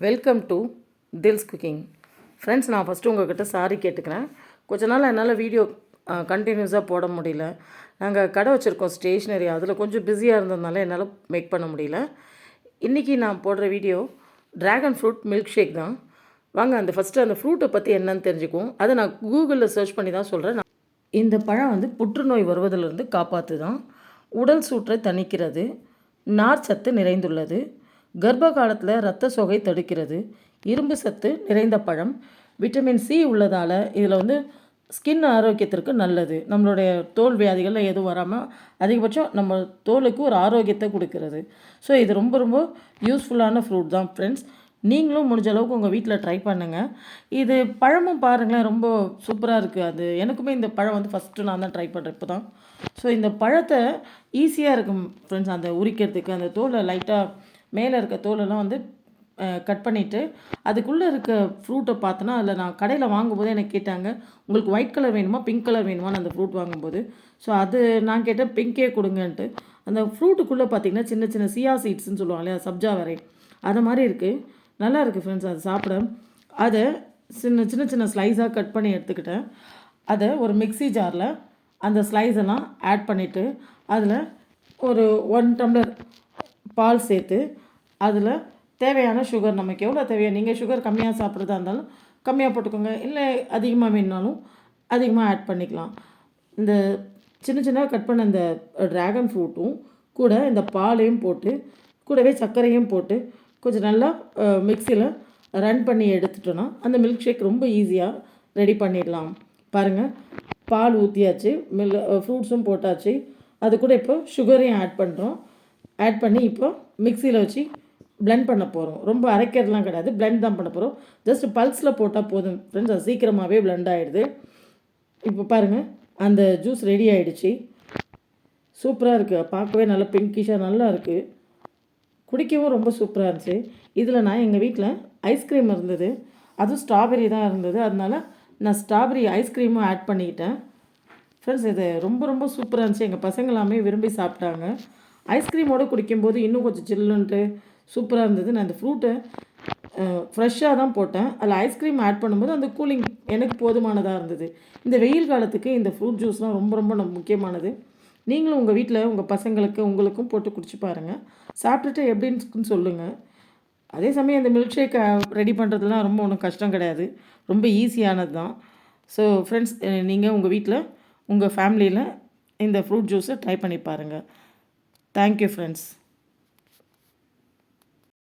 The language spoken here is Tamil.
Welcome to Dil's cooking. Friends, நான் ஃபஸ்ட்டு உங்கள்கிட்ட சாரி கேட்டுக்கிறேன். கொஞ்ச நாள் என்னால் வீடியோ கண்டினியூஸாக போட முடியல. நாங்கள் கடை வச்சுருக்கோம் ஸ்டேஷ்னரி, அதில் கொஞ்சம் பிஸியாக இருந்ததுனால என்னால் மேக் பண்ண முடியல. இன்றைக்கி நான் போடுற video dragon fruit milkshake தான். வாங்க ஃபஸ்ட்டு அந்த ஃப்ரூட்டை பற்றி என்னன்னு தெரிஞ்சுக்குவோம். அதை நான் கூகுளில் சர்ச் பண்ணி தான் சொல்கிறேன். இந்த பழம் புற்றுநோய் வருவதிலிருந்து காப்பாற்று தான், உடல் சூற்றை தணிக்கிறது, நார் சத்து நிறைந்துள்ளது, கர்ப்ப காலத்தில் இரத்த சோகை தடுக்கிறது, இரும்பு சத்து நிறைந்த பழம், விட்டமின் சி உள்ளதால் இதில் ஸ்கின் ஆரோக்கியத்திற்கு நல்லது. நம்மளுடைய தோல் வியாதிகளில் எதுவும் வராமல் அதிகபட்சம் நம்ம தோலுக்கு ஒரு ஆரோக்கியத்தை கொடுக்கிறது. ஸோ இது ரொம்ப ரொம்ப யூஸ்ஃபுல்லான ஃப்ரூட் தான் ஃப்ரெண்ட்ஸ். நீங்களும் முடிஞ்ச அளவுக்கு உங்கள் வீட்டில் ட்ரை பண்ணுங்கள். இது பழமும் பாருங்களேன், ரொம்ப சூப்பராக இருக்குது. எனக்குமே இந்த பழம் ஃபஸ்ட்டு நான் தான் ட்ரை பண்ணுறேன் இப்போ தான். ஸோ இந்த பழத்தை ஈஸியாக இருக்கும் ஃப்ரெண்ட்ஸ், அந்த உரிக்கிறதுக்கு. அந்த தோலை லைட்டாக மேலே இருக்க தோலெல்லாம் கட் பண்ணிவிட்டு அதுக்குள்ளே இருக்க ஃப்ரூட்டை பார்த்தோன்னா, அதில் நான் கடையில் வாங்கும்போது எனக்கு கேட்டாங்க, உங்களுக்கு ஒயிட் கலர் வேணுமா பிங்க் கலர் வேணுமான்னு அந்த ஃப்ரூட் வாங்கும்போது. ஸோ அது நான் கேட்டேன் பிங்க்கே கொடுங்கன்ட்டு. அந்த ஃப்ரூட்டுக்குள்ளே பார்த்திங்கன்னா சின்ன சின்ன சியா சீட்ஸ்ன்னு சொல்லுவாங்க இல்லையா, சப்ஜா வரை அது மாதிரி இருக்குது. நல்லா இருக்குது ஃப்ரெண்ட்ஸ் அது சாப்பிட. அதை சின்ன சின்ன சின்ன ஸ்லைஸாக கட் பண்ணி எடுத்துக்கிட்டேன். அதை ஒரு மிக்ஸி ஜாரில் அந்த ஸ்லைஸ் எல்லாம் ஆட் பண்ணிவிட்டு அதில் ஒரு 1 டம்ளர் பால் சேர்த்து அதில் தேவையான சுகர், நமக்கு எவ்வளோ தேவையோ, நீங்கள் சுகர் கம்மியாக சாப்பிட்றதா இருந்தாலும் கம்மியாக போட்டுக்கோங்க, இல்லை அதிகமாக வேணுனாலும் அதிகமாக ஆட் பண்ணிக்கலாம். இந்த சின்ன சின்ன கட் பண்ண இந்த ட்ராகன் ஃப்ரூட்டும் கூட இந்த பாலையும் போட்டு கூடவே சர்க்கரையும் போட்டு கொஞ்சம் நல்லா மிக்சியில் ரன் பண்ணி எடுத்துட்டோன்னா அந்த மில்க் ஷேக் ரொம்ப ஈஸியாக ரெடி பண்ணிடலாம். பாருங்கள், பால் ஊற்றியாச்சு, ஃப்ரூட்ஸும் போட்டாச்சு, அது கூட இப்போ சுகரையும் ஆட் பண்ணுறோம். ஆட் பண்ணி இப்போ மிக்சியில் வச்சு பிளெண்ட் பண்ண போகிறோம். ரொம்ப அரைக்கிறதுலாம் கிடையாது, பிளெண்ட் தான் பண்ண போகிறோம். ஜஸ்ட் பல்ஸில் போட்டால் போதும் ஃப்ரெண்ட்ஸ், அது சீக்கிரமாகவே பிளெண்ட் ஆகிடுது. இப்போ பாருங்கள், அந்த ஜூஸ் ரெடி ஆகிடுச்சு. சூப்பராக இருக்குது, பார்க்கவே நல்லா பிங்கிஷாக நல்லா இருக்குது, குடிக்கவும் ரொம்ப சூப்பராக இருந்துச்சு. இதில் நான் எங்கள் வீட்டில் ஐஸ்கிரீம் இருந்தது, அதுவும் ஸ்ட்ராபெரி தான் இருந்தது, அதனால நான் ஸ்ட்ராபெரி ஐஸ்கிரீமும் ஆட் பண்ணிக்கிட்டேன். ஃப்ரெண்ட்ஸ், இது ரொம்ப ரொம்ப சூப்பராக இருந்துச்சு. எங்கள் பசங்க எல்லாமே விரும்பி சாப்பிட்டாங்க. ஐஸ்கிரீமோடு குடிக்கும்போது இன்னும் கொஞ்சம் சில்லுன்ட்டு சூப்பராக இருந்தது. நான் இந்த ஃப்ரூட்டை ஃப்ரெஷ்ஷாக தான் போட்டேன். அதில் ஐஸ்கிரீம் ஆட் பண்ணும்போது அந்த கூலிங் எனக்கு போதுமானதாக இருந்தது. இந்த வெயில் காலத்துக்கு இந்த ஃப்ரூட் ஜூஸ்லாம் ரொம்ப ரொம்ப முக்கியமானது. நீங்களும் உங்கள் வீட்டில் உங்கள் பசங்களுக்கு உங்களுக்கும் போட்டு குடிச்சு பாருங்கள். சாப்பிட்டுட்டு எப்படின்னு சொல்லுங்கள். அதே சமயம் இந்த மில்க் ஷேக்கை ரெடி பண்ணுறதுலாம் ரொம்ப ஒன்றும் கஷ்டம் கிடையாது, ரொம்ப ஈஸியானது தான். ஸோ ஃப்ரெண்ட்ஸ், நீங்கள் உங்கள் வீட்டில் உங்கள் ஃபேமிலியில் இந்த ஃப்ரூட் ஜூஸை ட்ரை பண்ணி பாருங்கள். Thank you friends.